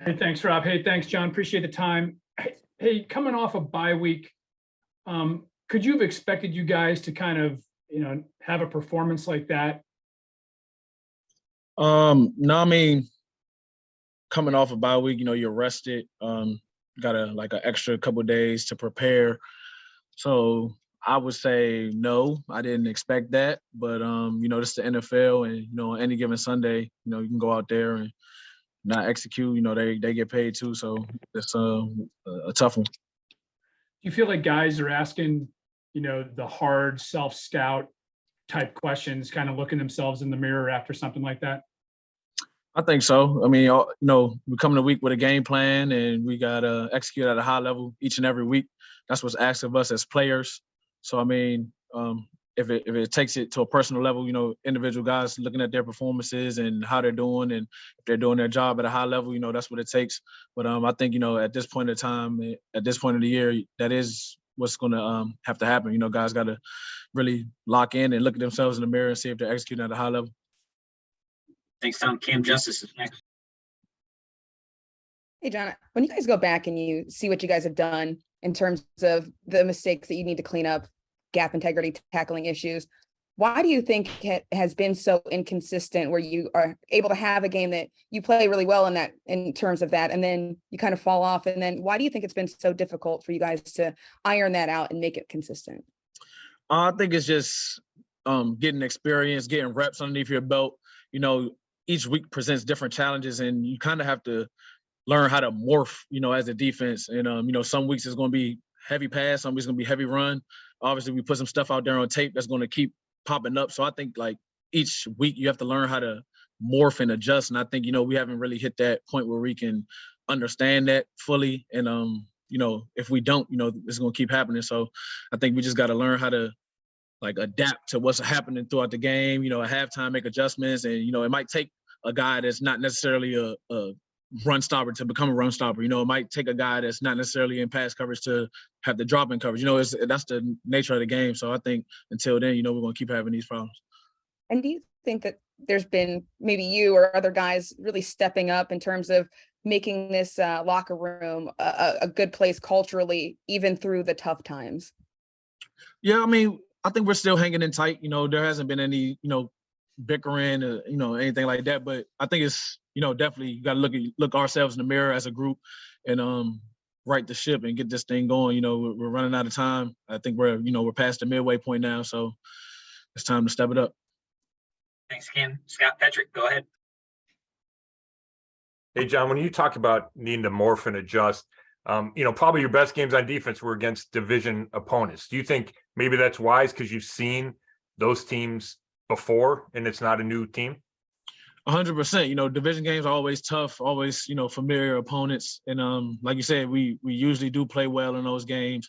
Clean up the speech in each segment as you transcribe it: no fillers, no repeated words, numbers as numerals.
Hey, thanks, Rob. Hey, thanks, John. Appreciate the time. Hey, coming off a bye week, could you have expected you guys to kind of, have a performance like that? No, I mean, coming off a bye week, you're rested. Got an extra couple days to prepare. So I would say no, I didn't expect that. But this is the NFL, and any given Sunday, you can go out there and not execute. They get paid too, so it's a tough one. Do you feel like guys are asking, the hard self-scout type questions, kind of looking themselves in the mirror after something like that? I think so. I mean, we come to week with a game plan, and we got to execute at a high level each and every week. That's what's asked of us as players. So, I mean, if it takes it to a personal level, individual guys looking at their performances and how they're doing, and if they're doing their job at a high level, that's what it takes. But I think at this point in time, at this point of the year, that is what's going to have to happen. Guys got to really lock in and look at themselves in the mirror and see if they're executing at a high level. Thanks, Tom. Cam Justice is next. Hey, John, when you guys go back and you see what you guys have done in terms of the mistakes that you need to clean up, gap integrity, tackling issues, why do you think it has been so inconsistent where you are able to have a game that you play really well in terms of that, and then you kind of fall off? And then why do you think it's been so difficult for you guys to iron that out and make it consistent? I think it's just getting experience, getting reps underneath your belt. Each week presents different challenges, and you kind of have to learn how to morph, as a defense. And, some weeks it's going to be heavy pass, some weeks it's going to be heavy run. Obviously, we put some stuff out there on tape that's going to keep popping up. So I think, each week you have to learn how to morph and adjust. And I think, we haven't really hit that point where we can understand that fully. And, if we don't, it's going to keep happening. So I think we just got to learn how to adapt to what's happening throughout the game, at halftime, make adjustments. And, it might take a guy that's not necessarily a run stopper to become a run stopper. It might take a guy that's not necessarily in pass coverage to have the drop in coverage. That's the nature of the game. So I think until then, we're going to keep having these problems. And do you think that there's been maybe you or other guys really stepping up in terms of making this locker room a good place culturally, even through the tough times? Yeah, I mean, I think we're still hanging in tight. There hasn't been any, bickering, anything like that. But I think it's, definitely you got to look ourselves in the mirror as a group and right the ship and get this thing going. We're running out of time. I think we're past the midway point now, so it's time to step it up. Thanks, Cam. Scott Petrick, go ahead. Hey, John, when you talk about needing to morph and adjust, probably your best games on defense were against division opponents. Do you think maybe that's wise because you've seen those teams before and it's not a new team? 100%. Division games are always tough, always, familiar opponents. And like you said, we usually do play well in those games.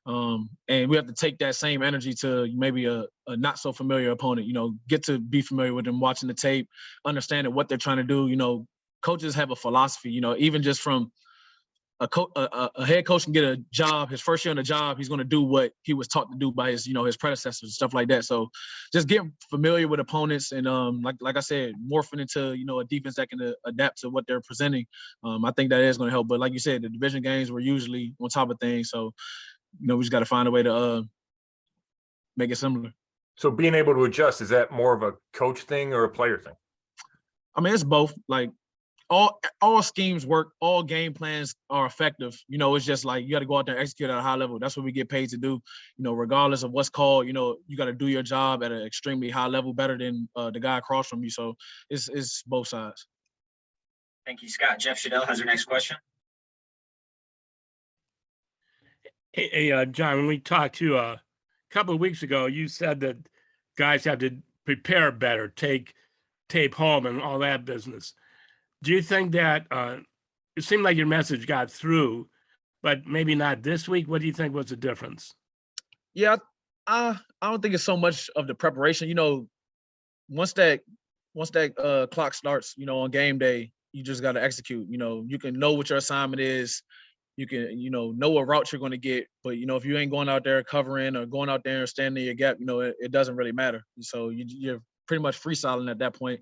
And we have to take that same energy to maybe a not so familiar opponent, get to be familiar with them, watching the tape, understanding what they're trying to do. Coaches have a philosophy, even just from a head coach can get a job, his first year on the job, he's going to do what he was taught to do by his, his predecessors and stuff like that. So just getting familiar with opponents and like I said, morphing into, a defense that can adapt to what they're presenting. I think that is going to help. But like you said, the division games were usually on top of things. So, we just got to find a way to make it similar. So being able to adjust, is that more of a coach thing or a player thing? I mean, it's both. All schemes work, all game plans are effective. It's just you got to go out there and execute at a high level. That's what we get paid to do. Regardless of what's called, you got to do your job at an extremely high level, better than the guy across from you. So it's both sides. Thank you, Scott. Jeff Shadell has our next question. Hey, John, when we talked to a couple of weeks ago, you said that guys have to prepare better, take tape home and all that business. Do you think that it seemed like your message got through, but maybe not this week? What do you think was the difference? Yeah, I don't think it's so much of the preparation. Once that clock starts, on game day, you just got to execute. You can know what your assignment is. You can, know what route you're going to get. But, if you ain't going out there covering or going out there and standing in your gap, it doesn't really matter. So you're pretty much freestyling at that point.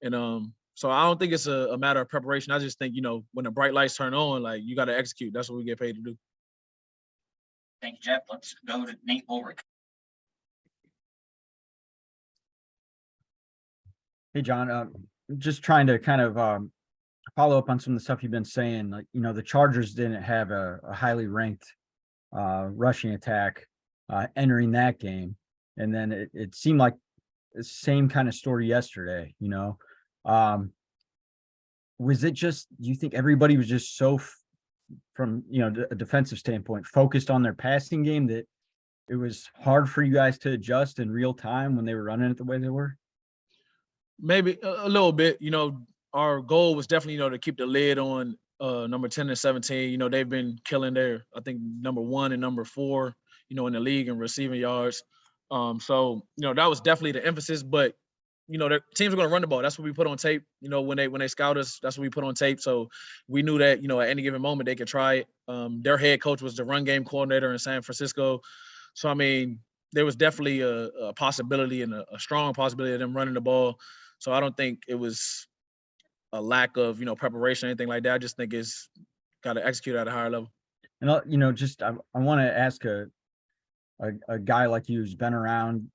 And So I don't think it's a matter of preparation. I just think, you know, when the bright lights turn on, like you got to execute. That's what we get paid to do. Thank you, Jeff. Let's go to Nate Ulrich. Hey, John, just trying to kind of follow up on some of the stuff you've been saying. Like, you know, the Chargers didn't have a highly ranked rushing attack entering that game. And then it seemed like the same kind of story yesterday, you know. Was it just, do you think everybody was just so, from, you know, a defensive standpoint, focused on their passing game that it was hard for you guys to adjust in real time when they were running it the way they were? Maybe a little bit. You know, our goal was definitely, you know, to keep the lid on number 10 and 17. You know, they've been killing their, I think, number 1 and number 4, you know, in the league in receiving yards. So, you know, that was definitely the emphasis. But, you know, the teams are going to run the ball. That's what we put on tape. You know, when they scout us, that's what we put on tape. So we knew that, you know, at any given moment they could try it. Their head coach was the run game coordinator in San Francisco. So, I mean, there was definitely a possibility and a strong possibility of them running the ball. So I don't think it was a lack of, you know, preparation or anything like that. I just think it's got to execute at a higher level. And, you know, just I want to ask a guy like you who's been around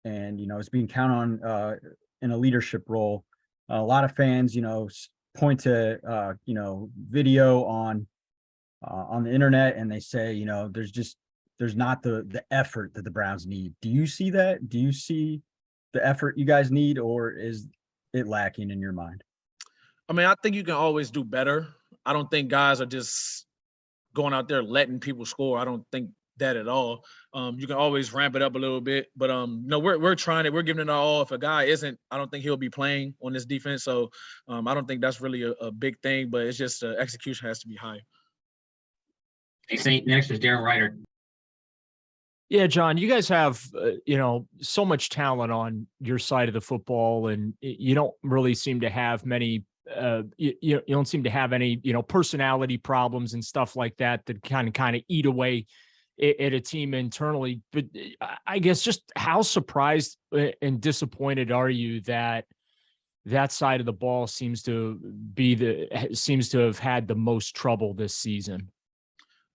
and, you know, is being counted on in a leadership role. A lot of fans, you know, point to, you know, video on the internet, and they say, you know, there's not the effort that the Browns need. Do you see that? Do you see the effort you guys need, or is it lacking in your mind? I mean, I think you can always do better. I don't think guys are just going out there letting people score. I don't think that at all. You can always ramp it up a little bit, but no, we're trying it. We're giving it our all. If a guy isn't, I don't think he'll be playing on this defense. So I don't think that's really a big thing, but it's just execution has to be high. Thanks, Nate. Next is Darren Ryder. Yeah, John, you guys have, you know, so much talent on your side of the football, and you don't really seem to have many, you don't seem to have any, you know, personality problems and stuff like that kind of eat away at a team internally. But I guess just how surprised and disappointed are you that side of the ball seems to have had the most trouble this season?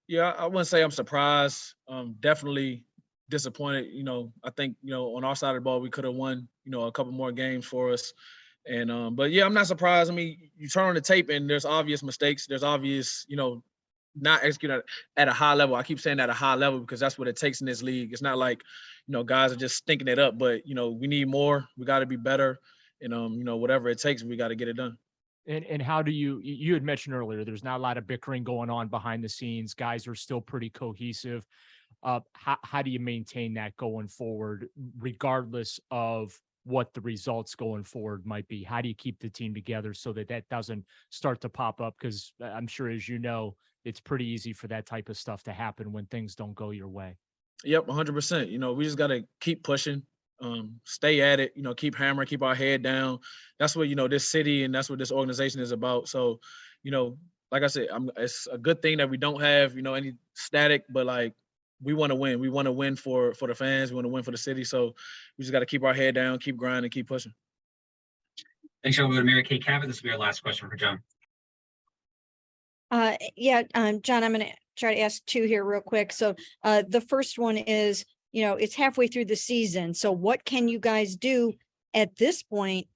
Yeah, I wouldn't say I'm surprised. Definitely disappointed. You know, I think, you know, on our side of the ball, we could have won, you know, a couple more games for us. And but yeah, I'm not surprised. I mean, you turn on the tape and there's obvious mistakes. There's obvious, you know, not executing at a high level. I keep saying at a high level because that's what it takes in this league. It's not like, you know, guys are just stinking it up, but, you know, we need more. We got to be better. And, you know, whatever it takes, we got to get it done. And how do you had mentioned earlier, there's not a lot of bickering going on behind the scenes. Guys are still pretty cohesive. How do you maintain that going forward, regardless of what the results going forward might be? How do you keep the team together so that doesn't start to pop up? Because I'm sure, as you know, it's pretty easy for that type of stuff to happen when things don't go your way. Yep, 100%. You know, we just got to keep pushing. Stay at it, you know, keep hammering, keep our head down. That's what, you know, this city and that's what this organization is about. So, you know, like I said, it's a good thing that we don't have, you know, any static, but like we want to win. We want to win for the fans. We want to win for the city. So we just got to keep our head down, keep grinding, keep pushing. Thanks, Sean. We'll go to Mary Kay Cabot. This will be our last question for John. John, I'm going to try to ask 2 here real quick. So the first one is, you know, it's halfway through the season. So what can you guys do at this point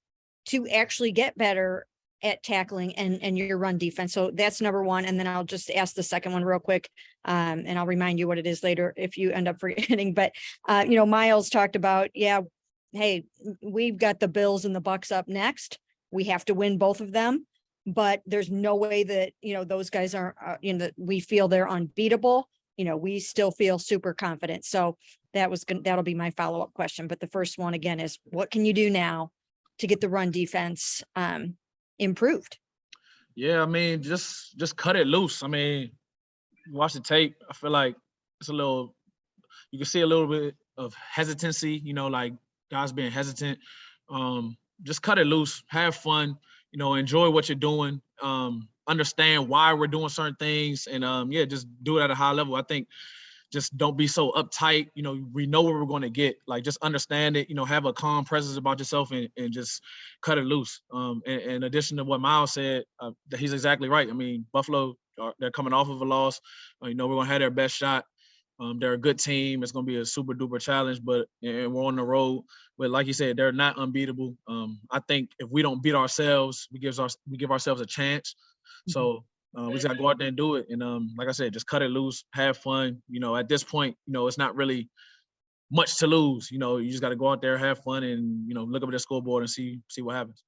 to actually get better at tackling and your run defense? So that's number 1. And then I'll just ask the second one real quick. And I'll remind you what it is later if you end up forgetting. But, you know, Miles talked about, hey, we've got the Bills and the Bucks up next. We have to win both of them. But there's no way that, you know, those guys are, you know, we feel they're unbeatable. You know, we still feel super confident. So that'll be my follow-up question. But the first one again is, what can you do now to get the run defense improved? Yeah, I mean, just cut it loose. I mean, watch the tape. I feel like it's you can see a little bit of hesitancy, you know, like guys being hesitant. Just cut it loose, have fun, you know, enjoy what you're doing, understand why we're doing certain things, and just do it at a high level. I think just don't be so uptight. You know, we know what we're going to get. Like, just understand it. You know, have a calm presence about yourself and just cut it loose. In addition to what Miles said, he's exactly right. I mean, Buffalo, they're coming off of a loss. You know, we're going to have their best shot. They're a good team. It's going to be a super duper challenge, and we're on the road. But like you said, they're not unbeatable. I think if we don't beat ourselves, we give ourselves a chance. So we just got to go out there and do it. And like I said, just cut it loose, have fun. You know, at this point, you know, it's not really much to lose. You know, you just got to go out there, have fun, and, you know, look up at the scoreboard and see what happens.